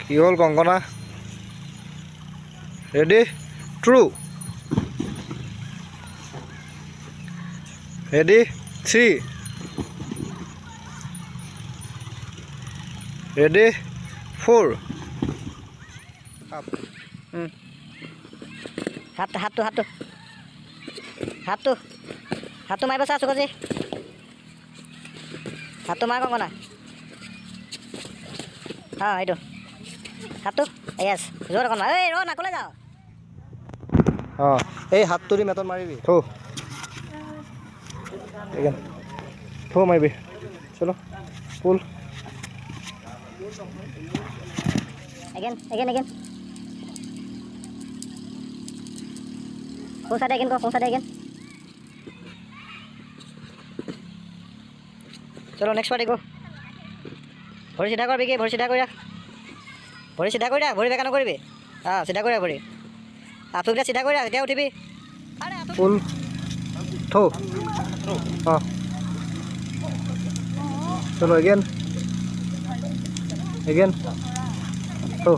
কি হ'ল Kankana? Ready? Two. Ready? 3 ready? 4 হাতটো মাৰিব চা চুকজি হাতটো মাৰ কংকনা এইটো হাতটো য়েছ জোৰ কংকনা এই ৰ না ক'লে যাওঁ এই হাতটো দি মেটত মাৰিবি থো এগেন থো মাৰিবি চলো পুল এগেন কোন সাইডে এগেন চলো নেক্সট পার্টি গো ভৰি চিধা কৰ বিকি ভৰি চিধা কৰি ৰাখ ভৰি বেকা নকৰিবি চিধা কৰি ৰাখ ভৰি আঁঠুকেইটা চিধা কৰি ৰাখ এতিয়া উঠিবি পুল থো চলো এগেন থো